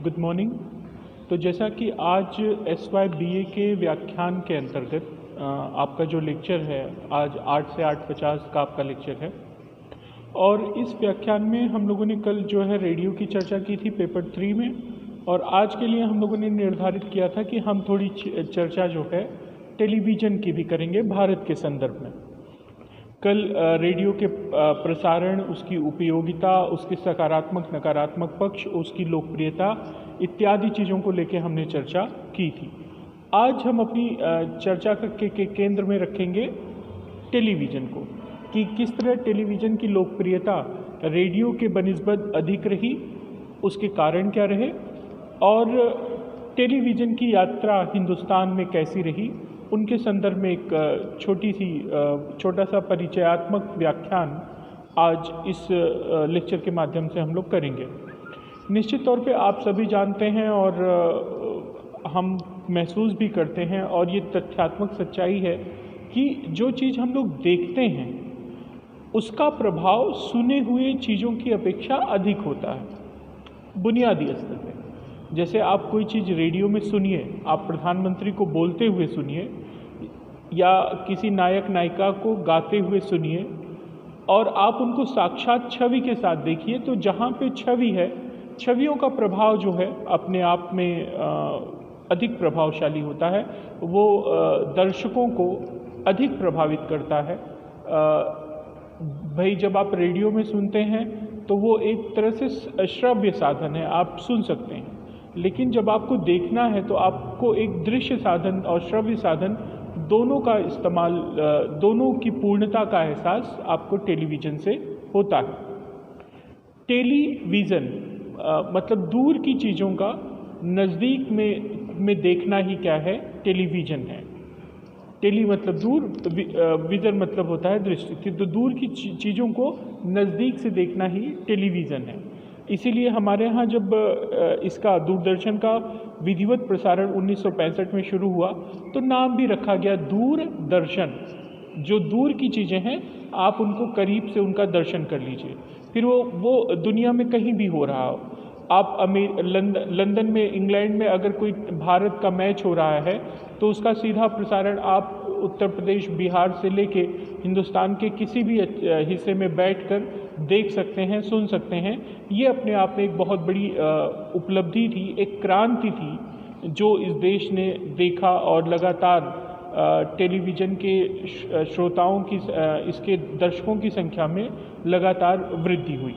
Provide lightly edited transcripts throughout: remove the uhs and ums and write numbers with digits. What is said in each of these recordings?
Good morning. तो जैसा कि आज SY BA के व्याख्यान के अंतर्गत आपका जो लेक्चर है आज 8 से 8:50 का आपका लेक्चर है, और इस व्याख्यान में हम लोगों ने कल जो है रेडियो की चर्चा की थी पेपर 3 में, और आज के लिए हम लोगों ने निर्धारित किया था कि हम थोड़ी चर्चा जो है टेलीविज़न की भी करेंगे भारत के संदर्भ में। कल रेडियो के प्रसारण, उसकी उपयोगिता, उसके सकारात्मक नकारात्मक पक्ष, उसकी लोकप्रियता इत्यादि चीज़ों को लेकर हमने चर्चा की थी। आज हम अपनी चर्चा के केंद्र में रखेंगे टेलीविज़न को, कि किस तरह टेलीविज़न की लोकप्रियता रेडियो के बनिस्बत अधिक रही, उसके कारण क्या रहे, और टेलीविज़न की यात्रा हिंदुस्तान में कैसी रही, उनके संदर्भ में एक छोटा सा परिचयात्मक व्याख्यान आज इस लेक्चर के माध्यम से हम लोग करेंगे। निश्चित तौर पे आप सभी जानते हैं और हम महसूस भी करते हैं, और ये तथ्यात्मक सच्चाई है कि जो चीज़ हम लोग देखते हैं उसका प्रभाव सुने हुए चीज़ों की अपेक्षा अधिक होता है बुनियादी स्तर पे। जैसे आप कोई चीज़ रेडियो में सुनिए, आप प्रधानमंत्री को बोलते हुए सुनिए या किसी नायक नायिका को गाते हुए सुनिए, और आप उनको साक्षात छवि के साथ देखिए, तो जहाँ पे छवि है, छवियों का प्रभाव जो है अपने आप में अधिक प्रभावशाली होता है, वो दर्शकों को अधिक प्रभावित करता है। भाई जब आप रेडियो में सुनते हैं तो वो एक तरह से श्रव्य साधन है, आप सुन सकते हैं, लेकिन जब आपको देखना है तो आपको एक दृश्य साधन और श्रव्य साधन दोनों का इस्तेमाल, दोनों की पूर्णता का एहसास आपको टेलीविज़न से होता है। टेलीविज़न मतलब दूर की चीज़ों का नज़दीक में देखना ही क्या है, टेलीविज़न है। टेली मतलब दूर, विज़न मतलब होता है दृष्टि, तो दूर की चीज़ों को नज़दीक से देखना ही टेलीविज़न है। इसीलिए हमारे यहाँ जब इसका दूरदर्शन का विधिवत प्रसारण 1965 में शुरू हुआ तो नाम भी रखा गया दूरदर्शन। जो दूर की चीज़ें हैं आप उनको करीब से उनका दर्शन कर लीजिए, फिर वो दुनिया में कहीं भी हो रहा हो। आप लंदन में, इंग्लैंड में अगर कोई भारत का मैच हो रहा है तो उसका सीधा प्रसारण आप उत्तर प्रदेश, बिहार से लेके हिंदुस्तान के किसी भी हिस्से में बैठकर देख सकते हैं, सुन सकते हैं। ये अपने आप में एक बहुत बड़ी उपलब्धि थी, एक क्रांति थी जो इस देश ने देखा, और लगातार टेलीविज़न के श्रोताओं की, इसके दर्शकों की संख्या में लगातार वृद्धि हुई।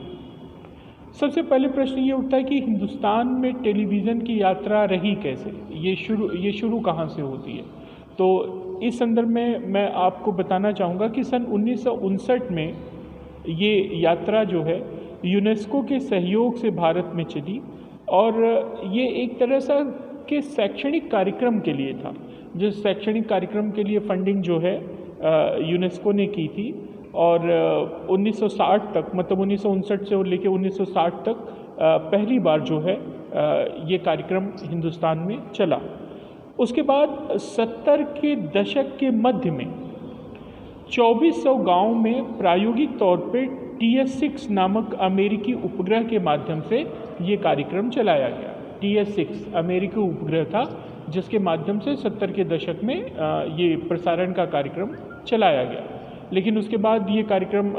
सबसे पहले प्रश्न ये उठता है कि हिंदुस्तान में टेलीविज़न की यात्रा रही कैसे, ये शुरू कहाँ से होती है। तो इस संदर्भ में मैं आपको बताना चाहूँगा कि सन 1959 में ये यात्रा जो है यूनेस्को के सहयोग से भारत में चली, और ये एक तरह से के शैक्षणिक कार्यक्रम के लिए था। जिस शैक्षणिक कार्यक्रम के लिए फंडिंग जो है यूनेस्को ने की थी, और 1960 तक, मतलब 1959 से लेकर 1960 तक पहली बार जो है ये कार्यक्रम हिंदुस्तान में चला। उसके बाद 70 के दशक के मध्य में 2400 गाँव में प्रायोगिक तौर पे TS6 नामक अमेरिकी उपग्रह के माध्यम से ये कार्यक्रम चलाया गया। TS6 अमेरिकी उपग्रह था जिसके माध्यम से 70 के दशक में ये प्रसारण का कार्यक्रम चलाया गया। लेकिन उसके बाद ये कार्यक्रम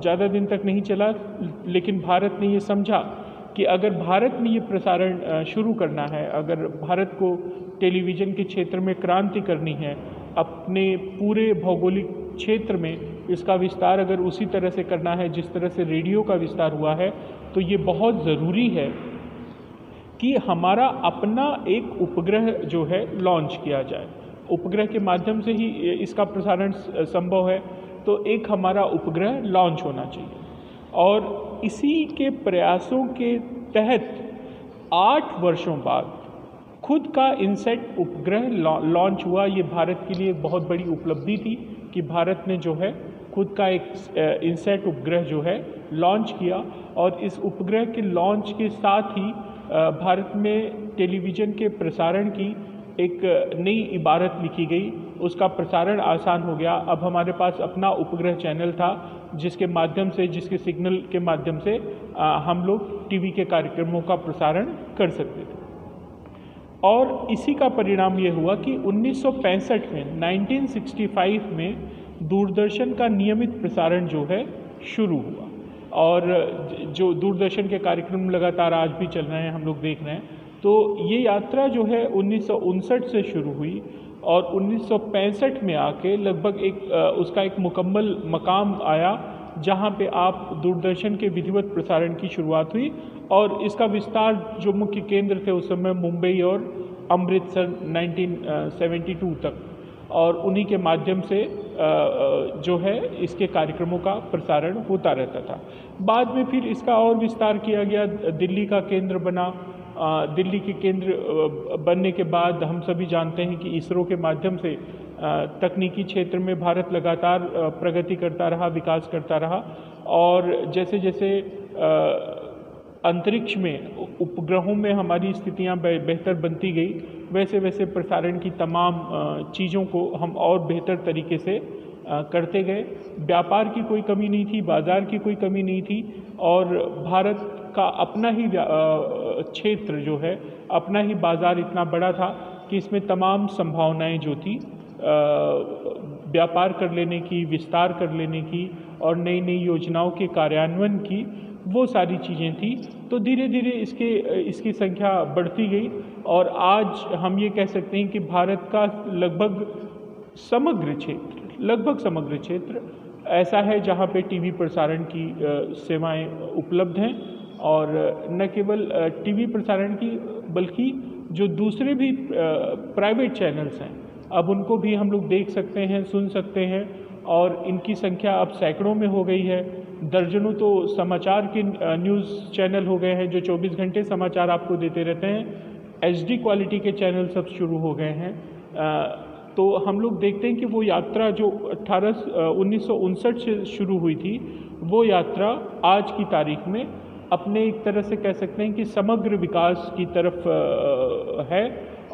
ज़्यादा दिन तक नहीं चला, लेकिन भारत ने ये समझा कि अगर भारत में ये प्रसारण शुरू करना है, अगर भारत को टेलीविज़न के क्षेत्र में क्रांति करनी है, अपने पूरे भौगोलिक क्षेत्र में इसका विस्तार अगर उसी तरह से करना है जिस तरह से रेडियो का विस्तार हुआ है, तो ये बहुत ज़रूरी है कि हमारा अपना एक उपग्रह जो है लॉन्च किया जाए। उपग्रह के माध्यम से ही इसका प्रसारण संभव है, तो एक हमारा उपग्रह लॉन्च होना चाहिए। और इसी के प्रयासों के तहत 8 वर्षों बाद खुद का इनसैट उपग्रह लॉन्च हुआ। ये भारत के लिए एक बहुत बड़ी उपलब्धि थी कि भारत ने जो है खुद का एक इनसैट उपग्रह जो है लॉन्च किया, और इस उपग्रह के लॉन्च के साथ ही भारत में टेलीविज़न के प्रसारण की एक नई इबारत लिखी गई। उसका प्रसारण आसान हो गया। अब हमारे पास अपना उपग्रह चैनल था जिसके माध्यम से, जिसके सिग्नल के माध्यम से हम लोग टीवी के कार्यक्रमों का प्रसारण कर सकते थे। और इसी का परिणाम ये हुआ कि 1965 में 1965 में दूरदर्शन का नियमित प्रसारण जो है शुरू हुआ। और जो दूरदर्शन के कार्यक्रम लगातार आज भी चल रहे हैं, हम लोग देख रहे हैं। तो ये यात्रा जो है 1959 से शुरू हुई और 1965 में आके लगभग उसका एक मुकम्मल मकाम आया जहाँ पे आप दूरदर्शन के विधिवत प्रसारण की शुरुआत हुई। और इसका विस्तार जो मुख्य केंद्र थे उस समय मुंबई और अमृतसर 1972 तक, और उन्हीं के माध्यम से जो है इसके कार्यक्रमों का प्रसारण होता रहता था। बाद में फिर इसका और विस्तार किया गया, दिल्ली का केंद्र बना। दिल्ली के केंद्र बनने के बाद हम सभी जानते हैं कि इसरो के माध्यम से तकनीकी क्षेत्र में भारत लगातार प्रगति करता रहा, विकास करता रहा। और जैसे जैसे अंतरिक्ष में उपग्रहों में हमारी स्थितियां बेहतर बनती गई, वैसे वैसे प्रसारण की तमाम चीज़ों को हम और बेहतर तरीके से करते गए। व्यापार की कोई कमी नहीं थी, बाज़ार की कोई कमी नहीं थी, और भारत का अपना ही क्षेत्र जो है, अपना ही बाज़ार इतना बड़ा था कि इसमें तमाम संभावनाएं जो थी व्यापार कर लेने की, विस्तार कर लेने की और नई नई योजनाओं के कार्यान्वयन की, वो सारी चीज़ें थी। तो धीरे धीरे इसकी संख्या बढ़ती गई और आज हम ये कह सकते हैं कि भारत का लगभग समग्र क्षेत्र ऐसा है जहाँ पे टीवी प्रसारण की सेवाएं उपलब्ध हैं। और न केवल टीवी प्रसारण की बल्कि जो दूसरे भी प्राइवेट चैनल्स हैं, अब उनको भी हम लोग देख सकते हैं, सुन सकते हैं, और इनकी संख्या अब सैकड़ों में हो गई है। दर्जनों तो समाचार के न्यूज़ चैनल हो गए हैं जो 24 घंटे समाचार आपको देते रहते हैं। HD क्वालिटी के चैनल सब शुरू हो गए हैं। तो हम लोग देखते हैं कि वो यात्रा जो 1959 से शुरू हुई थी, वो यात्रा आज की तारीख में अपने एक तरह से कह सकते हैं कि समग्र विकास की तरफ है।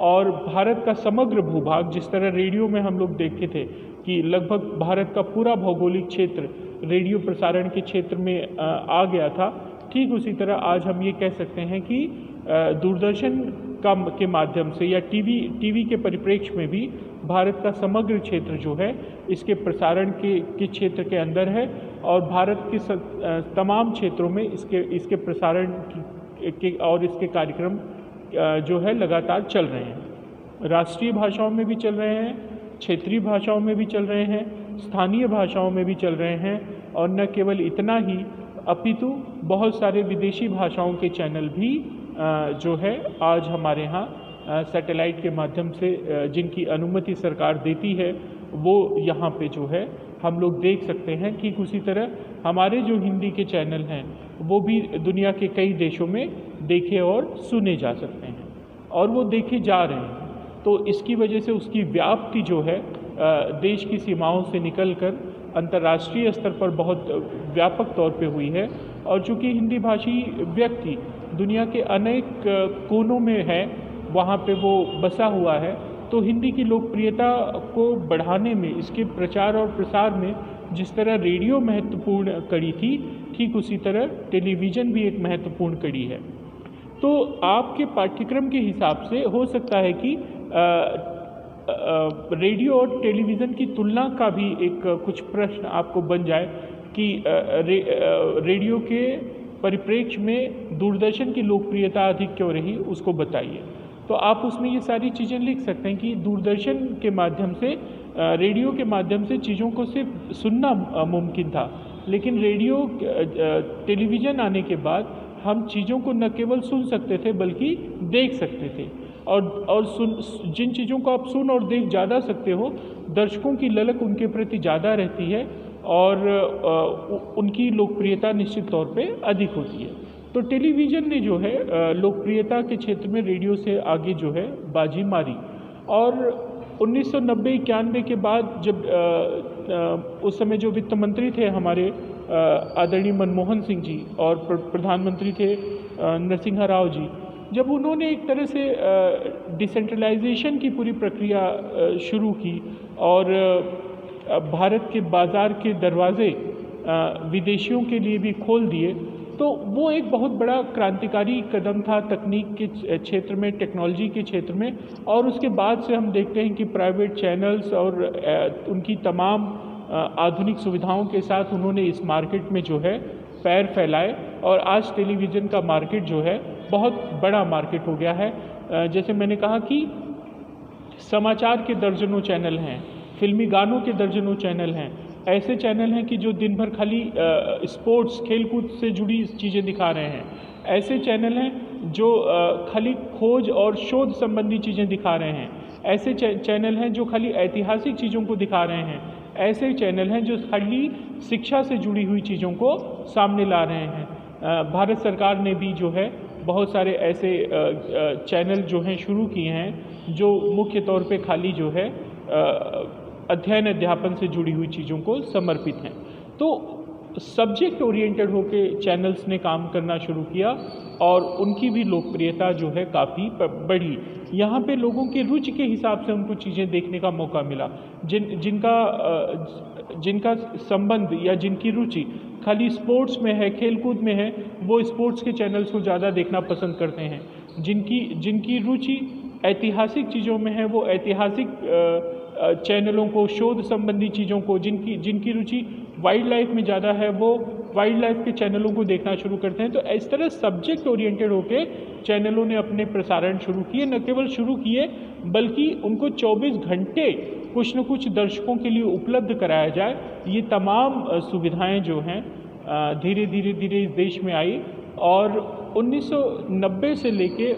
और भारत का समग्र भूभाग, जिस तरह रेडियो में हम लोग देखते थे कि लगभग भारत का पूरा भौगोलिक क्षेत्र रेडियो प्रसारण के क्षेत्र में आ गया था, ठीक उसी तरह आज हम ये कह सकते हैं कि दूरदर्शन के माध्यम से या टीवी के परिप्रेक्ष्य में भी भारत का समग्र क्षेत्र जो है इसके प्रसारण के क्षेत्र के अंदर है। और भारत के तमाम क्षेत्रों में इसके प्रसारण के और इसके कार्यक्रम जो है लगातार चल रहे हैं। राष्ट्रीय भाषाओं में भी चल रहे हैं, क्षेत्रीय भाषाओं में भी चल रहे हैं, स्थानीय भाषाओं में भी चल रहे हैं। और न केवल इतना ही अपितु बहुत सारे विदेशी भाषाओं के चैनल भी जो है आज हमारे यहाँ सैटेलाइट के माध्यम से जिनकी अनुमति सरकार देती है, वो यहाँ पे जो है हम लोग देख सकते हैं। ठीक उसी तरह हमारे जो हिंदी के चैनल हैं वो भी दुनिया के कई देशों में देखे और सुने जा सकते हैं, और वो देखे जा रहे हैं। तो इसकी वजह से उसकी व्याप्ति जो है देश की सीमाओं से निकलकर अंतर्राष्ट्रीय स्तर पर बहुत व्यापक तौर पे हुई है। और चूँकि हिंदी भाषी व्यक्ति दुनिया के अनेक कोनों में है, वहाँ पे वो बसा हुआ है, तो हिंदी की लोकप्रियता को बढ़ाने में, इसके प्रचार और प्रसार में जिस तरह रेडियो महत्वपूर्ण कड़ी थी, ठीक उसी तरह टेलीविज़न भी एक महत्वपूर्ण कड़ी है। तो आपके पाठ्यक्रम के हिसाब से हो सकता है कि रेडियो और टेलीविज़न की तुलना का भी एक कुछ प्रश्न आपको बन जाए कि रेडियो के परिप्रेक्ष्य में दूरदर्शन की लोकप्रियता अधिक क्यों रही, उसको बताइए। तो आप उसमें ये सारी चीज़ें लिख सकते हैं कि दूरदर्शन के माध्यम से, रेडियो के माध्यम से चीज़ों को सिर्फ सुनना मुमकिन था, लेकिन रेडियो टेलीविज़न आने के बाद हम चीज़ों को न केवल सुन सकते थे बल्कि देख सकते थे। और जिन चीज़ों को आप सुन और देख ज़्यादा सकते हो, दर्शकों की ललक उनके प्रति ज़्यादा रहती है और उनकी लोकप्रियता निश्चित तौर पे अधिक होती है। तो टेलीविज़न ने जो है लोकप्रियता के क्षेत्र में रेडियो से आगे जो है बाजी मारी। और 1990-91 के बाद जब उस समय जो वित्त मंत्री थे हमारे आदरणीय मनमोहन सिंह जी और प्रधानमंत्री थे नरसिम्हा राव जी, जब उन्होंने एक तरह से डिसेंट्रलाइजेशन की पूरी प्रक्रिया शुरू की और भारत के बाज़ार के दरवाज़े विदेशियों के लिए भी खोल दिए, तो वो एक बहुत बड़ा क्रांतिकारी कदम था तकनीक के क्षेत्र में, टेक्नोलॉजी के क्षेत्र में। और उसके बाद से हम देखते हैं कि प्राइवेट चैनल्स और उनकी तमाम आधुनिक सुविधाओं के साथ उन्होंने इस मार्केट में जो है पैर फैलाए, और आज टेलीविज़न का मार्केट जो है बहुत बड़ा मार्केट हो गया है। जैसे मैंने कहा कि समाचार के दर्जनों चैनल हैं, फिल्मी गानों के दर्जनों चैनल हैं, ऐसे चैनल हैं कि जो दिन भर खाली स्पोर्ट्स, खेलकूद से जुड़ी चीज़ें दिखा रहे हैं। ऐसे चैनल हैं जो खाली खोज और शोध संबंधी चीज़ें दिखा रहे हैं। ऐसे चैनल हैं जो खाली ऐतिहासिक चीज़ों को दिखा रहे हैं। ऐसे चैनल हैं जो खाली शिक्षा से जुड़ी हुई चीज़ों को सामने ला रहे हैं। भारत सरकार ने भी जो है बहुत सारे ऐसे चैनल जो हैं शुरू किए हैं जो मुख्य तौर पे खाली जो है अध्ययन अध्यापन से जुड़ी हुई चीज़ों को समर्पित हैं। तो सब्जेक्ट ओरिएंटेड होके चैनल्स ने काम करना शुरू किया और उनकी भी लोकप्रियता जो है काफ़ी बढ़ी। यहाँ पे लोगों की रुचि के हिसाब से उनको चीज़ें देखने का मौका मिला। जिनका संबंध या जिनकी रुचि खाली स्पोर्ट्स में है, खेलकूद में है, वो स्पोर्ट्स के चैनल्स को ज़्यादा देखना पसंद करते हैं। जिनकी रुचि ऐतिहासिक चीज़ों में है, वो ऐतिहासिक चैनलों को, शोध संबंधी चीज़ों को, जिनकी रुचि वाइल्ड लाइफ में ज़्यादा है, वो वाइल्ड लाइफ के चैनलों को देखना शुरू करते हैं। तो इस तरह सब्जेक्ट ओरिएंटेड होके चैनलों ने अपने प्रसारण शुरू किए। न केवल शुरू किए बल्कि उनको 24 घंटे कुछ न कुछ दर्शकों के लिए उपलब्ध कराया जाए। ये तमाम सुविधाएं जो हैं धीरे धीरे इस देश में आई, और 1990 से लेके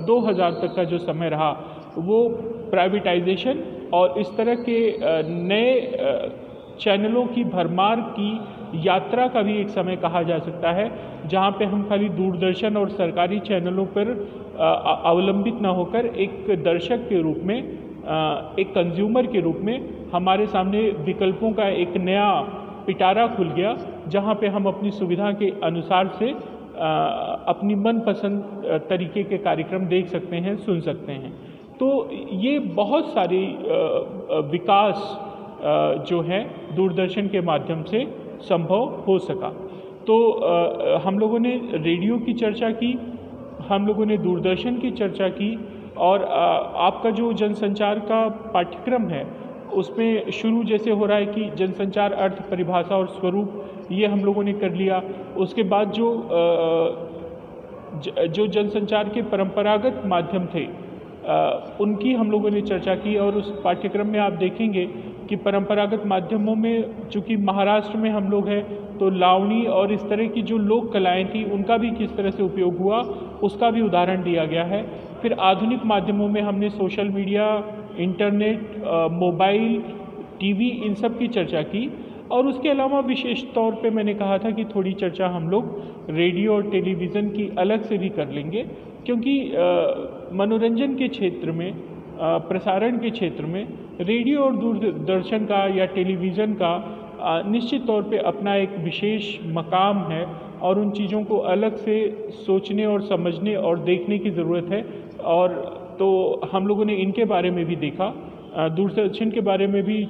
2000 तक का जो समय रहा वो प्राइवेटाइजेशन और इस तरह के नए चैनलों की भरमार की यात्रा का भी एक समय कहा जा सकता है, जहां पे हम खाली दूरदर्शन और सरकारी चैनलों पर अवलंबित न होकर एक दर्शक के रूप में, एक कंज्यूमर के रूप में हमारे सामने विकल्पों का एक नया पिटारा खुल गया, जहां पे हम अपनी सुविधा के अनुसार से अपनी मनपसंद तरीके के कार्यक्रम देख सकते हैं, सुन सकते हैं। तो ये बहुत सारी विकास जो है दूरदर्शन के माध्यम से संभव हो सका। तो हम लोगों ने रेडियो की चर्चा की, हम लोगों ने दूरदर्शन की चर्चा की, और आपका जो जनसंचार का पाठ्यक्रम है उसमें शुरू जैसे हो रहा है कि जनसंचार अर्थ, परिभाषा और स्वरूप, ये हम लोगों ने कर लिया। उसके बाद जो जनसंचार के परंपरागत माध्यम थे उनकी हम लोगों ने चर्चा की, और उस पाठ्यक्रम में आप देखेंगे कि परंपरागत माध्यमों में चूँकि महाराष्ट्र में हम लोग हैं तो लावणी और इस तरह की जो लोक कलाएँ थी उनका भी किस तरह से उपयोग हुआ उसका भी उदाहरण दिया गया है। फिर आधुनिक माध्यमों में हमने social media, internet, mobile, TV, इन सब की चर्चा की। और उसके अलावा विशेष तौर पे मैंने कहा था कि थोड़ी चर्चा हम लोग रेडियो और टेलीविज़न की अलग से भी कर लेंगे, क्योंकि मनोरंजन के क्षेत्र में, प्रसारण के क्षेत्र में रेडियो और दूरदर्शन का या टेलीविज़न का निश्चित तौर पे अपना एक विशेष मकाम है, और उन चीज़ों को अलग से सोचने और समझने और देखने की ज़रूरत है। और तो हम लोगों ने इनके बारे में भी देखा। दूरदर्शन के बारे में भी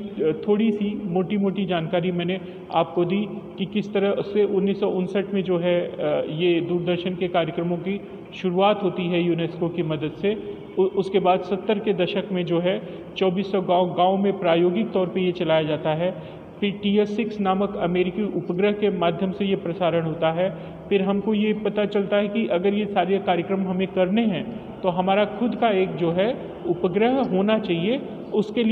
थोड़ी सी मोटी जानकारी मैंने आपको दी कि किस तरह से 1959 में जो है ये दूरदर्शन के कार्यक्रमों की शुरुआत होती है यूनेस्को की मदद से। उसके बाद 70 के दशक में जो है 2400 गाँव में प्रायोगिक तौर पे ये चलाया जाता है। फिर TS6 नामक अमेरिकी उपग्रह के माध्यम से ये प्रसारण होता है। फिर हमको ये पता चलता है कि अगर ये सारे कार्यक्रम हमें करने हैं तो हमारा खुद का एक जो है उपग्रह होना चाहिए, उसके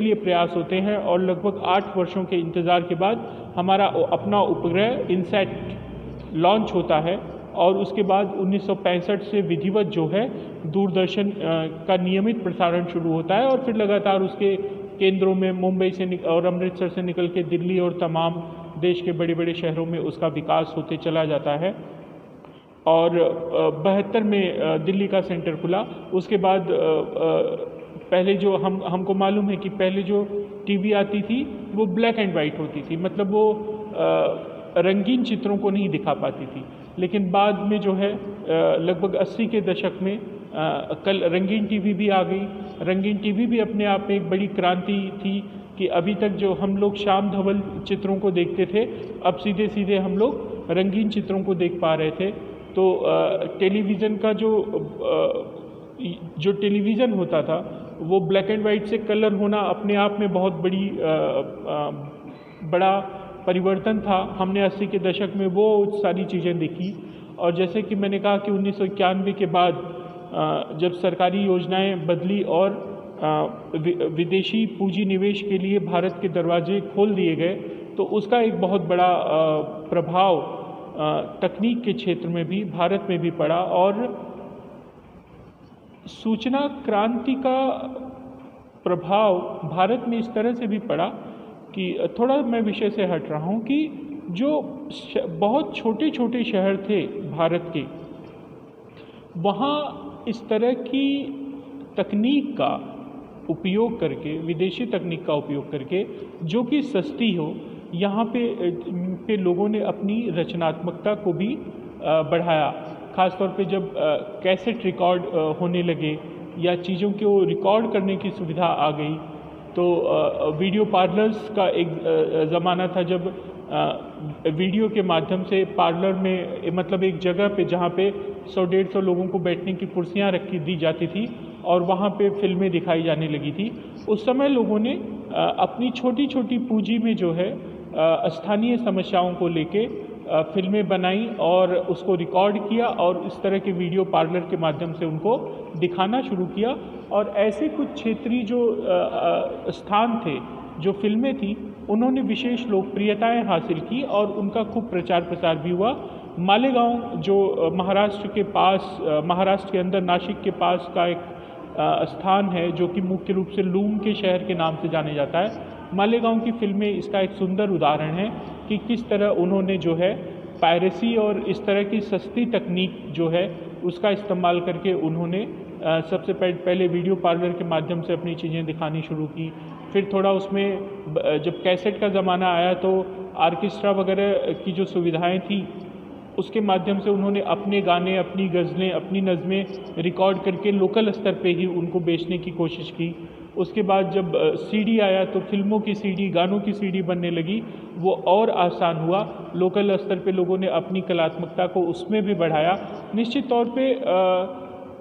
लिए प्रयास होते हैं। और लगभग 8 वर्षों के इंतज़ार के बाद हमारा अपना उपग्रह इनसैट लॉन्च होता है, और उसके बाद 1965 से विधिवत जो है दूरदर्शन का नियमित प्रसारण शुरू होता है। और फिर लगातार उसके केंद्रों में मुंबई से और अमृतसर से निकल के दिल्ली और तमाम देश के बड़े बड़े शहरों में उसका विकास होते चला जाता है। और 72 में दिल्ली का सेंटर खुला। उसके बाद पहले जो हमको मालूम है कि पहले जो टीवी आती थी वो ब्लैक एंड वाइट होती थी, मतलब वो रंगीन चित्रों को नहीं दिखा पाती थी। लेकिन बाद में जो है लगभग 80 के दशक में कल रंगीन टीवी भी आ गई। रंगीन टीवी भी अपने आप में एक बड़ी क्रांति थी कि अभी तक जो हम लोग श्याम धवल चित्रों को देखते थे, अब सीधे सीधे हम लोग रंगीन चित्रों को देख पा रहे थे। तो टेलीविज़न का जो टेलीविज़न होता था वो ब्लैक एंड वाइट से कलर होना अपने आप में बहुत बड़ा परिवर्तन था। हमने 80 के दशक में वो सारी चीज़ें देखी। और जैसे कि मैंने कहा कि 1991 के बाद जब सरकारी योजनाएं बदली और विदेशी पूंजी निवेश के लिए भारत के दरवाजे खोल दिए गए, तो उसका एक बहुत बड़ा प्रभाव तकनीक के क्षेत्र में भी, भारत में भी पड़ा। और सूचना क्रांति का प्रभाव भारत में इस तरह से भी पड़ा कि थोड़ा मैं विषय से हट रहा हूँ कि जो बहुत छोटे छोटे शहर थे भारत के, वहाँ इस तरह की तकनीक का उपयोग करके, विदेशी तकनीक का उपयोग करके जो कि सस्ती हो, यहाँ पे लोगों ने अपनी रचनात्मकता को भी बढ़ाया। ख़ासतौर पे जब कैसेट रिकॉर्ड होने लगे या चीज़ों को रिकॉर्ड करने की सुविधा आ गई, तो वीडियो पार्लर्स का एक ज़माना था जब वीडियो के माध्यम से पार्लर में, मतलब एक जगह पे जहाँ पे 100-150 लोगों को बैठने की कुर्सियाँ रखी दी जाती थी और वहाँ पे फिल्में दिखाई जाने लगी थी। उस समय लोगों ने अपनी छोटी छोटी पूंजी में जो है स्थानीय समस्याओं को लेके फिल्में बनाई और उसको रिकॉर्ड किया और इस तरह के वीडियो पार्लर के माध्यम से उनको दिखाना शुरू किया। और ऐसे कुछ क्षेत्रीय जो स्थान थे, जो फिल्में थी, उन्होंने विशेष लोकप्रियताएं हासिल की और उनका खूब प्रचार प्रसार भी हुआ। मालेगांव जो महाराष्ट्र के पास, महाराष्ट्र के अंदर नासिक के पास का एक स्थान है जो कि मुख्य रूप से लूम के शहर के नाम से जाने जाता है। मालेगांव की फिल्में इसका एक सुंदर उदाहरण है कि किस तरह उन्होंने जो है पायरेसी और इस तरह की सस्ती तकनीक जो है उसका इस्तेमाल करके उन्होंने सबसे पहले वीडियो पार्लर के माध्यम से अपनी चीज़ें दिखानी शुरू की। फिर थोड़ा उसमें जब कैसेट का ज़माना आया तो आर्केस्ट्रा वगैरह की जो सुविधाएं थी उसके माध्यम से उन्होंने अपने गाने, अपनी गज़लें, अपनी नज़में रिकॉर्ड करके लोकल स्तर पे ही उनको बेचने की कोशिश की। उसके बाद जब सीडी आया तो फिल्मों की सीडी, गानों की सीडी बनने लगी, वो और आसान हुआ। लोकल स्तर पे लोगों ने अपनी कलात्मकता को उसमें भी बढ़ाया। निश्चित तौर पे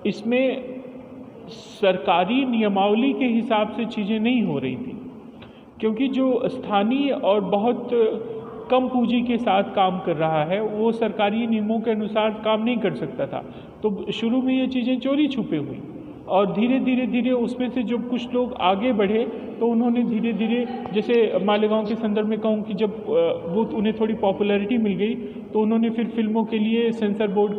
इसमें सरकारी नियमावली के हिसाब से चीज़ें नहीं हो रही थी, क्योंकि जो स्थानीय और बहुत कम पूंजी के साथ काम कर रहा है वो सरकारी नियमों के अनुसार काम नहीं कर सकता था। तो शुरू में ये चीज़ें चोरी छुपे हुई और धीरे धीरे उसमें से जब कुछ लोग आगे बढ़े तो उन्होंने धीरे धीरे, जैसे मालेगांव के संदर्भ में कहूँ कि जब वो उन्हें थोड़ी पॉपुलैरिटी मिल गई तो उन्होंने फिर फिल्मों के लिए सेंसर बोर्ड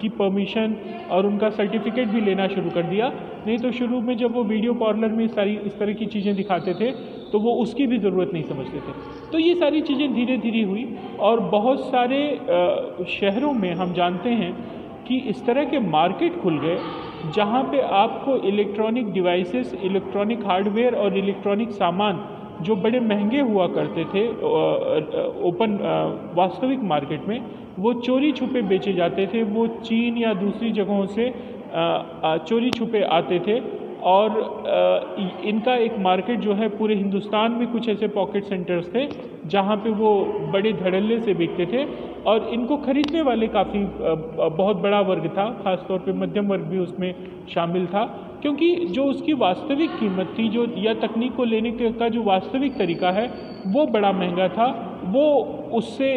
की परमिशन और उनका सर्टिफिकेट भी लेना शुरू कर दिया। नहीं तो शुरू में जब वो वीडियो पार्लर में इस तरह की चीज़ें दिखाते थे तो वो उसकी भी ज़रूरत नहीं समझते थे। तो ये सारी चीज़ें धीरे धीरे हुई और बहुत सारे शहरों में हम जानते हैं कि इस तरह के मार्केट खुल गए जहाँ पे आपको इलेक्ट्रॉनिक डिवाइसेस, इलेक्ट्रॉनिक हार्डवेयर और इलेक्ट्रॉनिक सामान जो बड़े महंगे हुआ करते थे ओपन वास्तविक मार्केट में, वो चोरी छुपे बेचे जाते थे। वो चीन या दूसरी जगहों से चोरी छुपे आते थे और इनका एक मार्केट जो है पूरे हिंदुस्तान में कुछ ऐसे पॉकेट सेंटर्स थे जहाँ पे वो बड़े धड़ल्ले से बिकते थे और इनको खरीदने वाले काफ़ी बहुत बड़ा वर्ग था, ख़ासतौर पे मध्यम वर्ग भी उसमें शामिल था, क्योंकि जो उसकी वास्तविक कीमत थी जो या तकनीक को लेने का जो वास्तविक तरीका है वो बड़ा महंगा था। वो उससे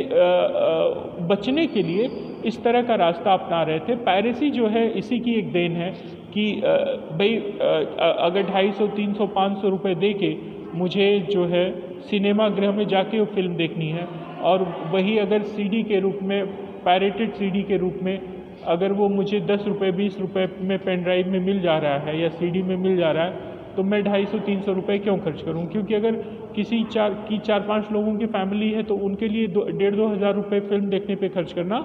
बचने के लिए इस तरह का रास्ता अपना रहे थे। पायरेसी जो है इसी की एक देन है कि भाई अगर 250, 300, 500 रुपये दे के मुझे जो है सिनेमा गृह में जाके वो फिल्म देखनी है और वही अगर सीडी के रूप में, पायरेटेड सीडी के रूप में अगर वो मुझे 10 रुपये 20 रुपये में पेन ड्राइव में मिल जा रहा है या सीडी में मिल जा रहा है तो मैं 250-300 रुपये क्यों खर्च करूं? क्योंकि अगर किसी 4-5 लोगों की फैमिली है तो उनके लिए 1,500-2 हज़ार रुपये फिल्म देखने पे खर्च करना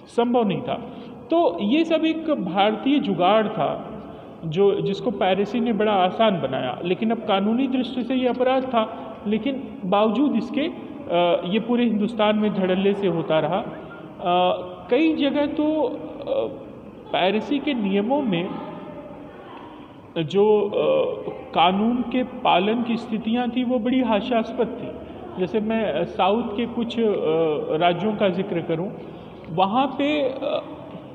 संभव नहीं था। तो ये सब एक भारतीय जुगाड़ था जिसको पायरेसी ने बड़ा आसान बनाया, लेकिन अब कानूनी दृष्टि से ये अपराध था, लेकिन बावजूद इसके ये पूरे हिंदुस्तान में धड़ल्ले से होता रहा। कई जगह तो पायरेसी के नियमों में जो कानून के पालन की स्थितियां थी वो बड़ी हास्यास्पद थी। जैसे मैं साउथ के कुछ राज्यों का जिक्र करूं, वहाँ पे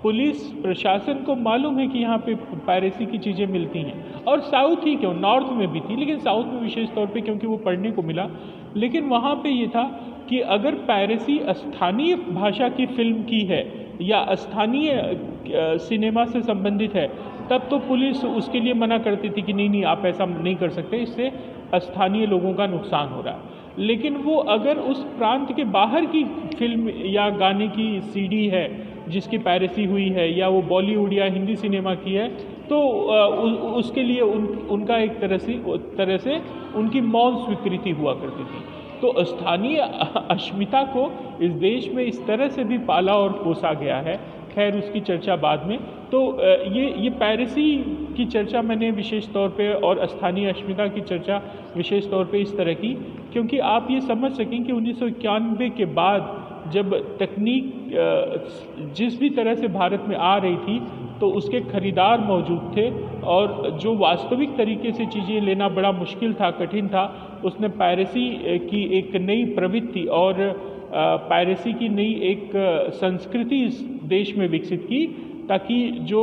पुलिस प्रशासन को मालूम है कि यहाँ पे पायरेसी की चीज़ें मिलती हैं, और साउथ ही क्यों, नॉर्थ में भी थी, लेकिन साउथ में विशेष तौर पे क्योंकि वो पढ़ने को मिला। लेकिन वहाँ पे ये था कि अगर पायरेसी स्थानीय भाषा की फिल्म की है या स्थानीय सिनेमा से संबंधित है, तब तो पुलिस उसके लिए मना करती थी कि नहीं आप ऐसा नहीं कर सकते, इससे स्थानीय लोगों का नुकसान हो रहा है। लेकिन वो अगर उस प्रांत के बाहर की फिल्म या गाने की सीडी है जिसकी पायरेसी हुई है, या वो बॉलीवुड या हिंदी सिनेमा की है, तो उसके लिए उनका एक तरह से उनकी मौन स्वीकृति हुआ करती थी। तो स्थानीय अस्मिता को इस देश में इस तरह से भी पाला और पोसा गया है। खैर उसकी चर्चा बाद में। तो ये पायरेसी की चर्चा मैंने विशेष तौर पे, और स्थानीय अस्मिता की चर्चा विशेष तौर पे इस तरह की, क्योंकि आप ये समझ सकें कि 1991 के बाद जब तकनीक जिस भी तरह से भारत में आ रही थी, तो उसके खरीदार मौजूद थे, और जो वास्तविक तरीके से चीज़ें लेना बड़ा मुश्किल था, कठिन था, उसने पायरेसी की एक नई प्रवृत्ति और पायरेसी की नई एक संस्कृति इस देश में विकसित की, ताकि जो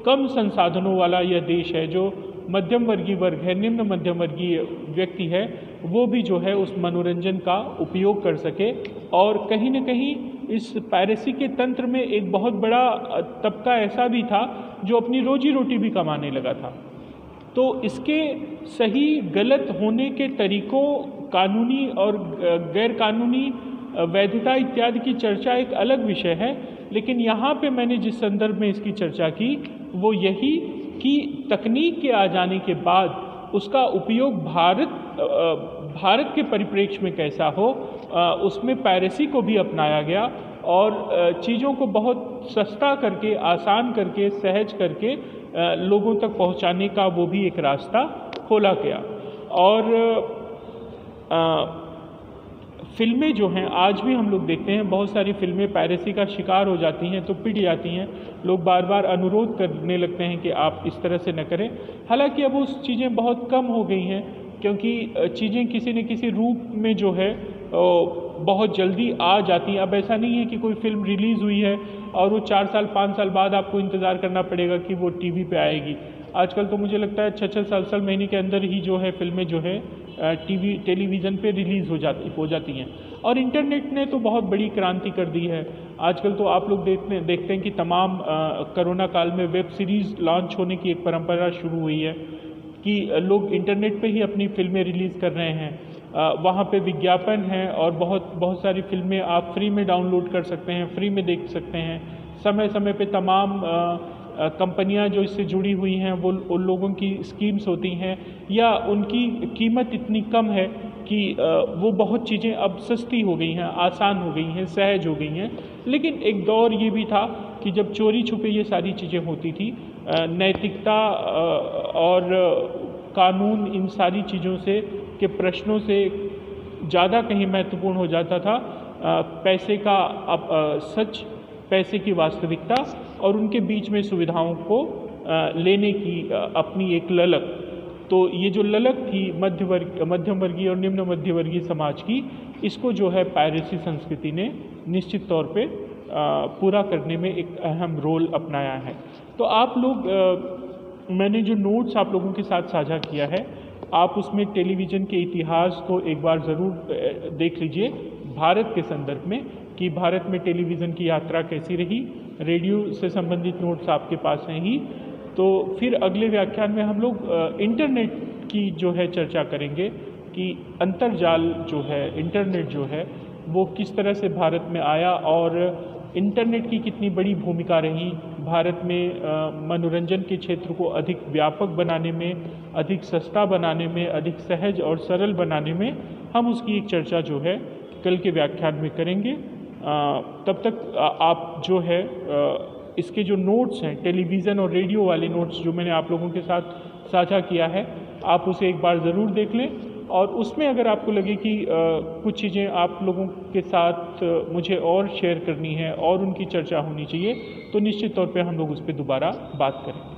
कम संसाधनों वाला यह देश है, जो मध्यम वर्गीय वर्ग है, निम्न मध्यम वर्गीय व्यक्ति है, वो भी जो है उस मनोरंजन का उपयोग कर सके। और कहीं न कहीं इस पायरेसी के तंत्र में एक बहुत बड़ा तबका ऐसा भी था जो अपनी रोजी रोटी भी कमाने लगा था। तो इसके सही गलत होने के तरीकों, कानूनी और गैर कानूनी वैधता इत्यादि की चर्चा एक अलग विषय है, लेकिन यहाँ पे मैंने जिस संदर्भ में इसकी चर्चा की वो यही कि तकनीक के आ जाने के बाद उसका उपयोग भारत के परिप्रेक्ष्य में कैसा हो, उसमें पायरेसी को भी अपनाया गया, और चीज़ों को बहुत सस्ता करके, आसान करके, सहज करके लोगों तक पहुंचाने का वो भी एक रास्ता खोला गया। और फिल्में जो हैं आज भी हम लोग देखते हैं, बहुत सारी फिल्में पायरेसी का शिकार हो जाती हैं तो पिट जाती हैं। लोग बार बार अनुरोध करने लगते हैं कि आप इस तरह से न करें। हालांकि अब उस चीज़ें बहुत कम हो गई हैं, क्योंकि चीज़ें किसी न किसी रूप में जो है बहुत जल्दी आ जाती हैं। अब ऐसा नहीं है कि कोई फिल्म रिलीज़ हुई है और वो 4 साल 5 साल बाद आपको इंतज़ार करना पड़ेगा कि वो टीवी पे आएगी। आजकल तो मुझे लगता है 6-6 साल महीने के अंदर ही जो है फिल्में जो है टेलीविज़न पे रिलीज़ हो जाती हैं। और इंटरनेट ने तो बहुत बड़ी क्रांति कर दी है। आजकल तो आप लोग देखते हैं कि तमाम कोरोना काल में वेब सीरीज़ लॉन्च होने की एक परंपरा शुरू हुई है कि लोग इंटरनेट पे ही अपनी फिल्में रिलीज़ कर रहे हैं। वहाँ पे विज्ञापन है और बहुत सारी फिल्में आप फ्री में डाउनलोड कर सकते हैं, फ्री में देख सकते हैं। समय समय पे तमाम कंपनियां जो इससे जुड़ी हुई हैं वो उन लोगों की स्कीम्स होती हैं, या उनकी कीमत इतनी कम है कि वो बहुत चीज़ें अब सस्ती हो गई हैं, आसान हो गई हैं, सहज हो गई हैं। लेकिन एक दौर ये भी था कि जब चोरी छुपे ये सारी चीज़ें होती थी, नैतिकता और कानून इन सारी चीज़ों से के प्रश्नों से ज़्यादा कहीं महत्वपूर्ण हो जाता था पैसे का सच, पैसे की वास्तविकता और उनके बीच में सुविधाओं को लेने की अपनी एक ललक। तो ये जो ललक थी मध्यम वर्गीय और निम्न मध्य वर्गीय समाज की, इसको जो है पायरेसी संस्कृति ने निश्चित तौर पे पूरा करने में एक अहम रोल अपनाया है। तो आप लोग मैंने जो नोट्स आप लोगों के साथ साझा किया है, आप उसमें टेलीविज़न के इतिहास को एक बार ज़रूर देख लीजिए भारत के संदर्भ में कि भारत में टेलीविज़न की यात्रा कैसी रही। रेडियो से संबंधित नोट्स आपके पास हैं ही। तो फिर अगले व्याख्यान में हम लोग इंटरनेट की जो है चर्चा करेंगे कि अंतर्जाल जो है, इंटरनेट जो है वो किस तरह से भारत में आया और इंटरनेट की कितनी बड़ी भूमिका रही भारत में मनोरंजन के क्षेत्र को अधिक व्यापक बनाने में, अधिक सस्ता बनाने में, अधिक सहज और सरल बनाने में। हम उसकी एक चर्चा जो है कल के व्याख्यान में करेंगे। तब तक आप जो है इसके जो नोट्स हैं, टेलीविज़न और रेडियो वाले नोट्स जो मैंने आप लोगों के साथ साझा किया है, आप उसे एक बार ज़रूर देख लें और उसमें अगर आपको लगे कि कुछ चीज़ें आप लोगों के साथ मुझे और शेयर करनी है और उनकी चर्चा होनी चाहिए, तो निश्चित तौर पे हम लोग उस पर दोबारा बात करेंगे।